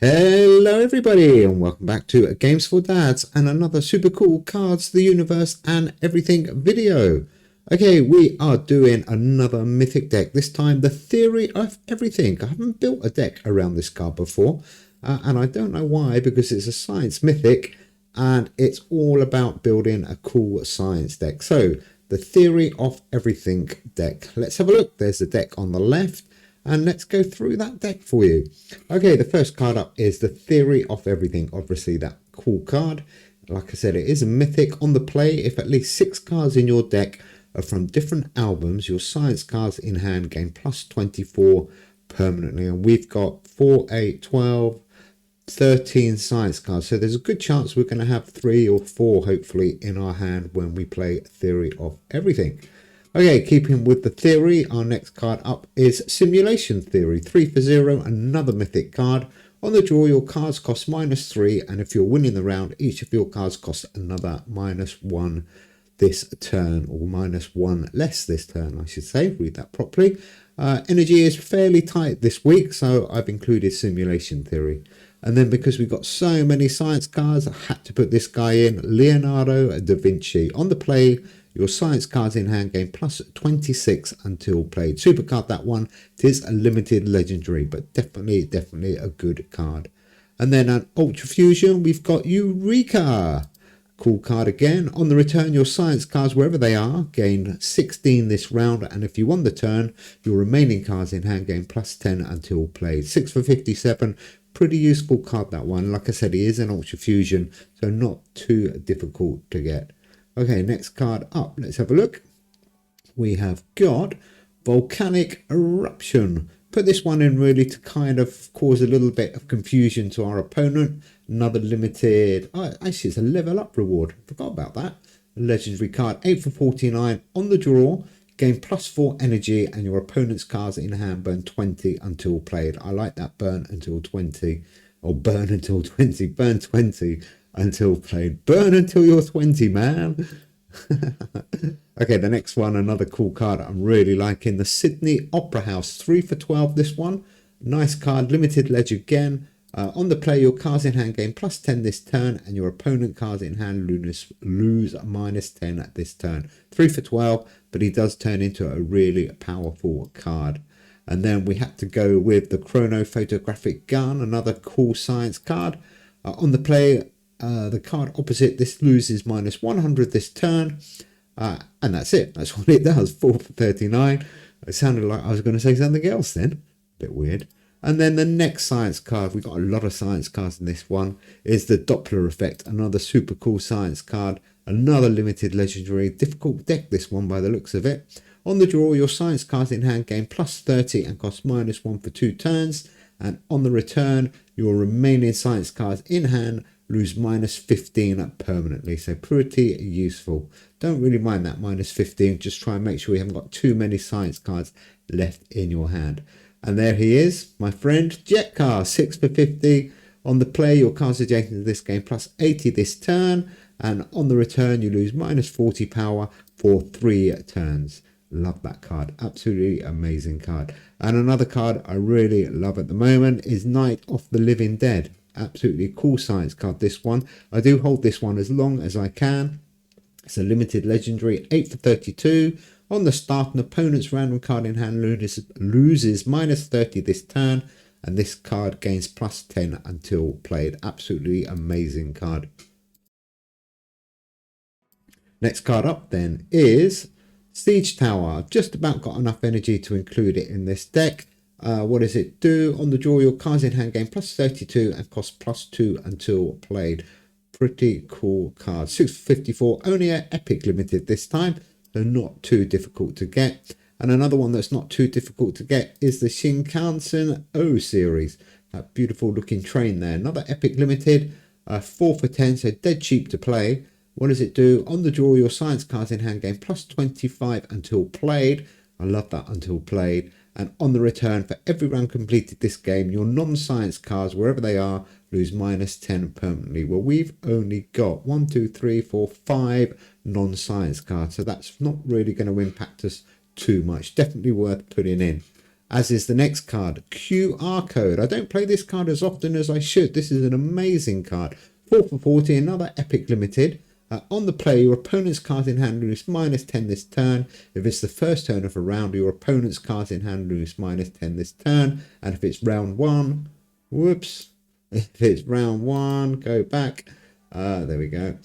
Hello everybody and welcome back to Games for Dads and another super cool Cards, the Universe and Everything video. Okay, we are doing another Mythic deck, this time the Theory of Everything. I haven't built a deck around this card before and I don't know why, because it's a science Mythic and it's all about building a cool science deck. So the Theory of Everything deck, let's have a look. There's the deck on the left. And let's go through that deck for you. Okay, the first card up is the Theory of Everything. Obviously, that cool card. Like I said, it is a Mythic. On the play, if at least 6 cards in your deck are from different albums, your science cards in hand gain plus 24 permanently. And we've got 4, 8, 12, 13 science cards. So there's a good chance we're going to have 3 or 4, hopefully, in our hand when we play Theory of Everything. Okay, keeping with the theory, our next card up is Simulation Theory. 3 for 0, another Mythic card. On the draw, your cards cost -3, and if you're winning the round, each of your cards cost another -1 this turn, or -1 less this turn, I should say. Read that properly. Energy is fairly tight this week, so I've included Simulation Theory. And then because we've got so many science cards, I had to put this guy in, Leonardo da Vinci. On the play, your science cards in hand gain plus 26 until played. Supercard, that one. It is a limited legendary, but definitely a good card. And then an Ultra Fusion, we've got Eureka. Cool card again. On the return, your science cards, wherever they are, gain 16 this round. And if you won the turn, your remaining cards in hand gain plus 10 until played. 6 for 57. Pretty useful card, that one. Like I said, it is an Ultra Fusion, so not too difficult to get. Okay, next card up. Let's have a look. We have got Volcanic Eruption. Put this one in really to kind of cause a little bit of confusion to our opponent. Another limited... Oh, actually, it's a level up reward. Forgot about that. A legendary card. 8 for 49. On the draw, gain +4 energy and your opponent's cards in hand burn 20 until played. I like that, burn until 20. Or burn until 20. Burn 20. Until played. Burn until you're 20, man. Okay, the next one, another cool card I'm really liking. The Sydney Opera House. 3 for 12, this one. Nice card. Limited ledge again. On the play, your cards in hand gain plus 10 this turn, and your opponent cards in hand lose -10 at this turn. 3 for 12, but he does turn into a really powerful card. And then we had to go with the Chrono Photographic Gun, another cool science card. On the play, the card opposite this loses -100 this turn, and that's it. That's what it does. 4 for 39. It sounded like I was going to say something else then. Bit weird. And then the next science card, we got a lot of science cards in this one, is the Doppler effect. Another super cool science card. Another limited legendary. Difficult deck, this one, by the looks of it. On the draw, your science cards in hand gain +30 and cost -1 for 2 turns. And on the return, your remaining science cards in hand lose -15 permanently. So pretty useful. Don't really mind that -15. Just try and make sure you haven't got too many science cards left in your hand. And there he is, my friend, Jet Car. 6 for 50. On the play, your cards adjacent to this game plus 80 this turn. And on the return, you lose -40 power for 3 turns. Love that card. Absolutely amazing card. And another card I really love at the moment is Night of the Living Dead. Absolutely cool science card, this one. I do hold this one as long as I can. It's a limited legendary. 8 for 32. On the start, an opponent's random card in hand loses -30 this turn. And this card gains +10 until played. Absolutely amazing card. Next card up then is Siege Tower. I've just about got enough energy to include it in this deck. What does it do? On the draw, your cards in hand gain +32 and cost +2 until played. Pretty cool card. 6 for 54. Only an epic limited this time, so not too difficult to get. And another one that's not too difficult to get is the Shinkansen O series. That beautiful looking train there. Another epic limited. 4 for 10, so dead cheap to play. What does it do? On the draw, your science cards in hand gain +25 until played. I love that, until played. And on the return, for every round completed this game, your non-science cards, wherever they are, lose -10 permanently. Well, we've only got 1, 2, 3, 4, 5 non-science cards, so that's not really going to impact us too much. Definitely worth putting in. as is the next card, QR code. I don't play this card as often as I should. This is an amazing card. 4 for 40, another epic limited. On the play, your opponent's cards in hand lose -10 this turn. If it's the first turn of a round, your opponent's cards in hand lose -10 this turn. And if it's round 1, whoops, if it's round 1, go back. There we go.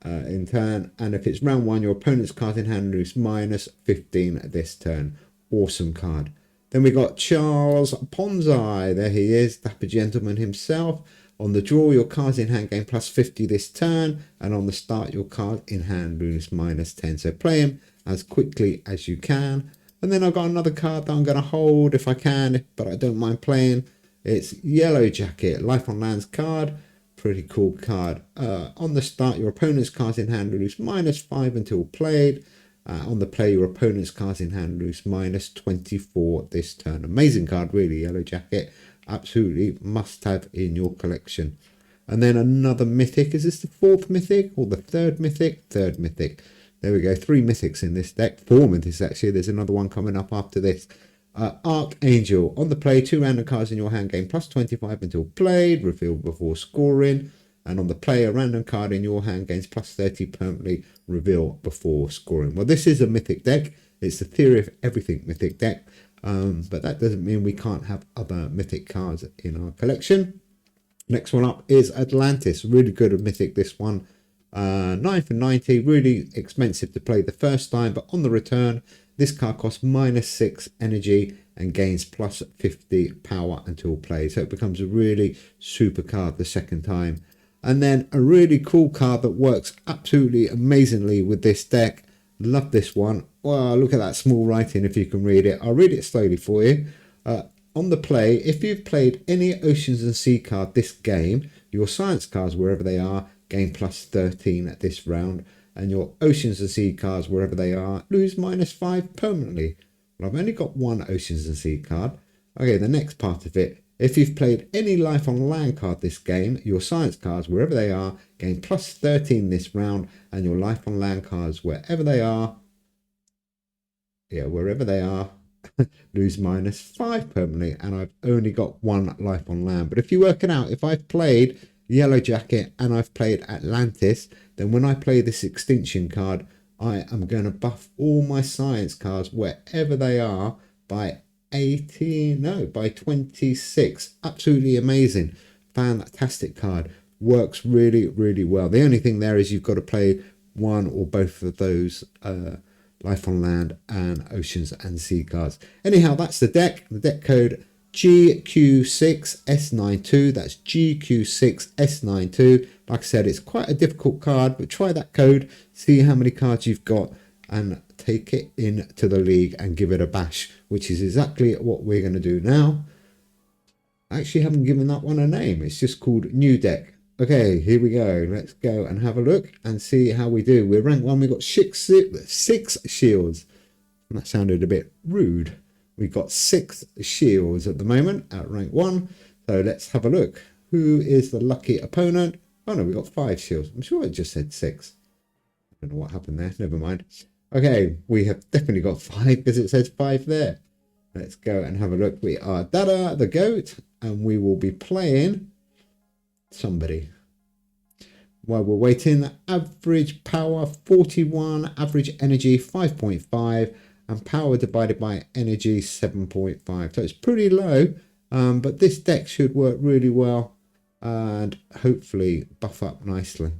In turn. And if it's round 1, your opponent's cards in hand lose -15 this turn. Awesome card. Then we got Charles Ponzai. There he is, dapper gentleman himself. On the draw, your cards in hand gain +50 this turn, and on the start, your card in hand lose -10. So play him as quickly as you can. And then I've got another card that I'm going to hold if I can, but I don't mind playing. It's Yellow Jacket, Life on Lands card. Pretty cool card. On the start, your opponent's cards in hand lose -5 until played. On the play, your opponent's cards in hand lose -24 this turn. Amazing card, really, Yellow Jacket. Absolutely must have in your collection. And then another mythic. Is this the 4th mythic or the 3rd mythic? 3rd mythic. There we go. 3 mythics in this deck. 4 mythics actually. There's another one coming up after this. Archangel. On the play, 2 random cards in your hand gain +25 until played. Reveal before scoring. And on the play, a random card in your hand gains +30 permanently. Reveal before scoring. Well, this is a mythic deck. It's the Theory of Everything mythic deck. But that doesn't mean we can't have other mythic cards in our collection. Next one up is Atlantis. Really good at mythic, this one. 9 for 90. Really expensive to play the first time, but on the return, this card costs -6 energy and gains +50 power until played. So it becomes a really super card the second time. And then a really cool card that works absolutely amazingly with this deck. Love this one. Wow, look at that small writing if you can read it. I'll read it slowly for you. On the play, if you've played any Oceans and Sea card this game, your science cards, wherever they are, gain +13 at this round. And your Oceans and Sea cards, wherever they are, lose -5 permanently. Well, I've only got one Oceans and Sea card. Okay, the next part of it. If you've played any Life on Land card this game, your science cards, wherever they are, gain +13 this round, and your Life on Land cards, wherever they are, lose -5 permanently, and I've only got one Life on Land. But if you work it out, if I've played Yellow Jacket and I've played Atlantis, then when I play this extinction card, I am going to buff all my science cards, wherever they are, by 26. Absolutely amazing. Fantastic card. Works really, really well. The only thing there is you've got to play one or both of those Life on Land and Oceans and Sea cards. Anyhow, that's the deck. The deck code GQ6S92. That's GQ6S92. Like I said, it's quite a difficult card, but try that code, see how many cards you've got, and take it into the league and give it a bash, which is exactly what we're going to do now. I actually haven't given that one a name. It's just called New Deck. Okay, here we go. Let's go and have a look and see how we do. We're rank 1. We've got 6 shields. And that sounded a bit rude. We've got 6 shields at the moment at rank 1. So let's have a look. Who is the lucky opponent? Oh no, we've got 5 shields. I'm sure it just said 6. I don't know what happened there. Never mind. Okay, we have definitely got 5 because it says 5 there. Let's go and have a look. We are Dada the Goat, and we will be playing somebody. While we're waiting, average power 41, average energy 5.5, and power divided by energy 7.5. So it's pretty low, but this deck should work really well and hopefully buff up nicely.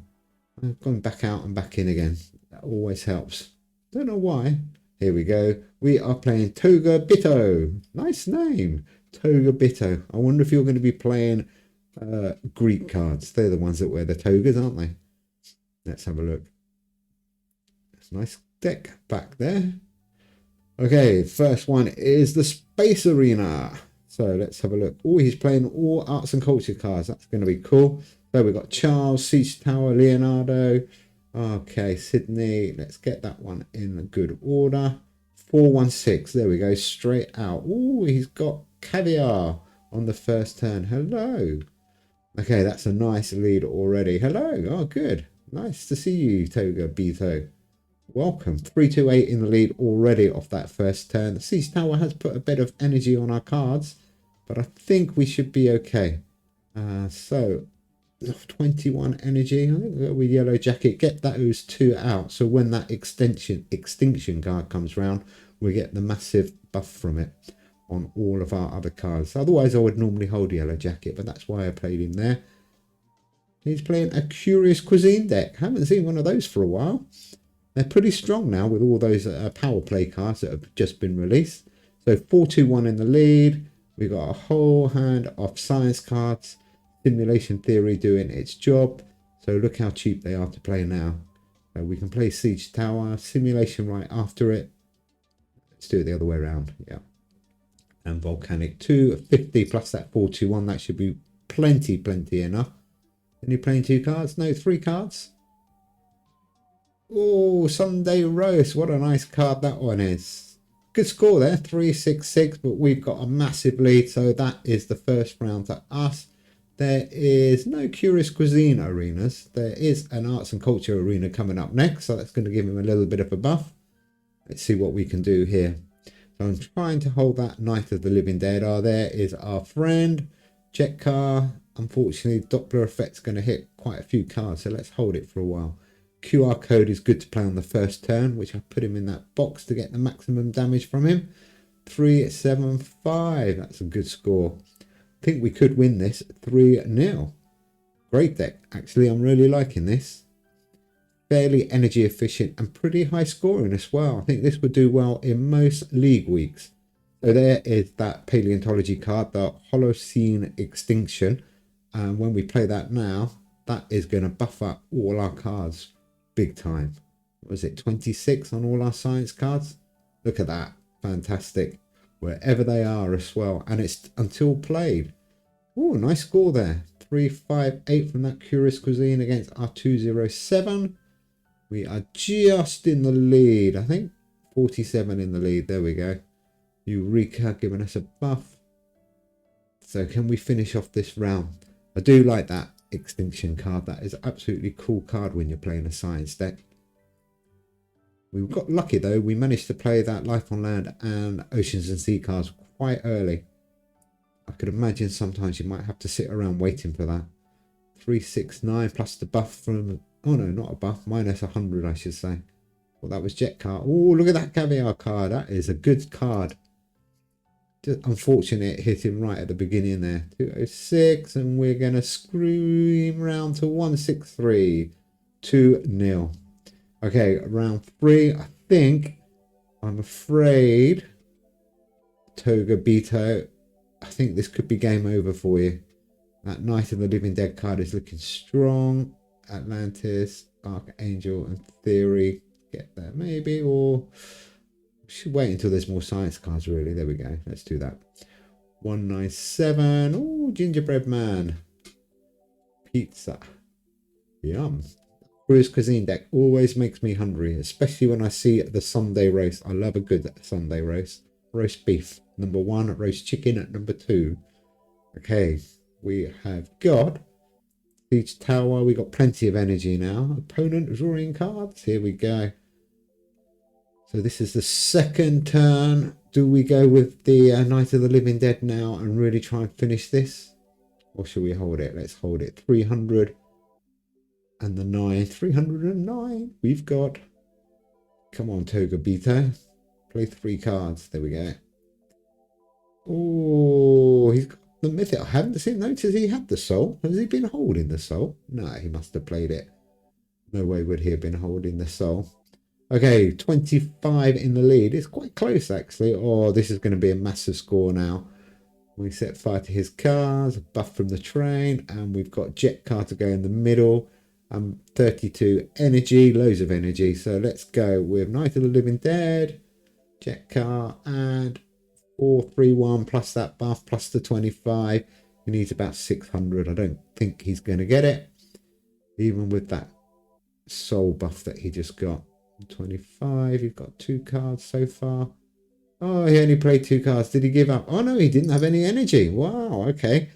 I'm going back out and back in again. That always helps. Don't know why. Here we go. We are playing Toga Bitto. Nice name. Toga Bitto. I wonder if you're going to be playing Greek cards. They're the ones that wear the togas, aren't they? Let's have a look. That's a nice deck back there. Okay, first one is the Space Arena. So let's have a look. Oh, he's playing all arts and culture cards. That's going to be cool. So we've got Charles, Siege Tower, Leonardo. Okay, Sydney. Let's get that one in a good order. 416. There we go. Straight out. Oh, he's got Caviar on the first turn. Hello. Okay, that's a nice lead already. Hello. Oh, good. Nice to see you, Toga Bito. Welcome. 328 in the lead already off that first turn. The Siege Tower has put a bit of energy on our cards, but I think we should be okay. So 21 energy. I think we'll go with Yellow Jacket. Get those 2 out. So when that extinction card comes round, we get the massive buff from it on all of our other cards. Otherwise, I would normally hold Yellow Jacket, but that's why I played him there. He's playing a Curious Cuisine deck. Haven't seen one of those for a while. They're pretty strong now with all those power play cards that have just been released. So 4-2-1 in the lead. We've got a whole hand of science cards. Simulation Theory doing its job. So look how cheap they are to play now. So we can play Siege Tower, Simulation right after it. Let's do it the other way around. Yeah. And Volcanic 2, 50 plus that 4-2-1. That should be plenty enough. And you're playing 2 cards? No, 3 cards. Oh, Sunday Roast. What a nice card that one is. Good score there, 3-6-6, but we've got a massive lead. So that is the first round to us. There is no Curious Cuisine arenas. There is an Arts and Culture arena coming up next. So that's going to give him a little bit of a buff. Let's see what we can do here. So I'm trying to hold that Night of the Living Dead. There is our friend. Jet car. Unfortunately, Doppler effect's going to hit quite a few cards. So let's hold it for a while. QR code is good to play on the first turn, which I put him in that box to get the maximum damage from him. 3-7-5. That's a good score. I think we could win this 3-0. Great deck. Actually, I'm really liking this. Fairly energy efficient and pretty high scoring as well. I think this would do well in most league weeks. So there is that paleontology card, the Holocene Extinction. And when we play that now, that is going to buff up all our cards big time. What was it, 26 on all our science cards? Look at that. Fantastic. Wherever they are as well. And it's until played. Oh, nice score there. 3-5-8 from that Curious Cuisine against our 207. We are just in the lead. I think 47 in the lead. There we go. Eureka giving us a buff. So can we finish off this round? I do like that Extinction card. That is an absolutely cool card when you're playing a science deck. We got lucky though. We managed to play that Life on Land and Oceans and Sea cards quite early. I could imagine sometimes you might have to sit around waiting for that. 369 plus the buff from... Oh no, not a buff. Minus 100 I should say. Well, that was Jet card. Oh, look at that Caviar card. That is a good card. Just unfortunate it hit him right at the beginning there. 206 and we're going to scream round to 163. 2-0. Okay, round 3. I think, I'm afraid, Toga Beto, I think this could be game over for you. That Night of the Living Dead card is looking strong. Atlantis, Archangel and Theory. Get there maybe, or should wait until there's more science cards really. There we go. Let's do that. 197. Oh, Gingerbread Man. Pizza. Yum. Curious Cuisine deck always makes me hungry, especially when I see the Sunday roast. I love a good Sunday roast. Roast beef, number 1. Roast chicken at number 2. Okay, we have got Siege Tower. We got plenty of energy now. Opponent drawing cards. Here we go. So this is the second turn. Do we go with the Night of the Living Dead now and really try and finish this? Or should we hold it? Let's hold it. 300 and the 9. 309. We've got... Come on, Toga Beto. Play 3 cards. There we go. Oh, he's got the Mythic. I haven't seen notice he had the soul. Has he been holding the soul? No, he must have played it. No way would he have been holding the soul. Okay, 25 in the lead. It's quite close, actually. Oh, this is going to be a massive score now. We set fire to his cars, buff from the train, and we've got Jet car to go in the middle. 32 energy, loads of energy. So let's go with Night of the Living Dead, Jet car, and 431 plus that buff, plus the 25. He needs about 600. I don't think he's going to get it, even with that soul buff that he just got. 25. You've got 2 cards so far. Oh, he only played 2 cards. Did he give up? Oh no, he didn't have any energy. Wow, okay.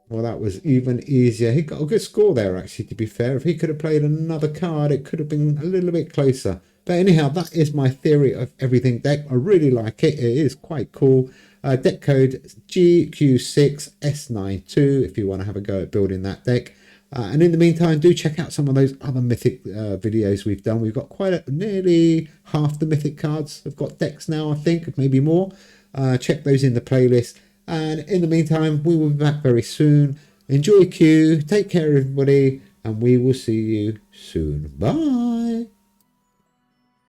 Well, that was even easier. He got a good score there, actually, to be fair. If he could have played another card, it could have been a little bit closer. But anyhow, that is my theory of everything deck. I really like it. It is quite cool. Deck code GQ6S92 if you want to have a go at building that deck. And in the meantime, do check out some of those other Mythic videos we've done. We've got nearly half the Mythic cards have got decks now, I think, maybe more. Check those in the playlist. And in the meantime, we will be back very soon. Enjoy Q, take care everybody, and we will see you soon. Bye.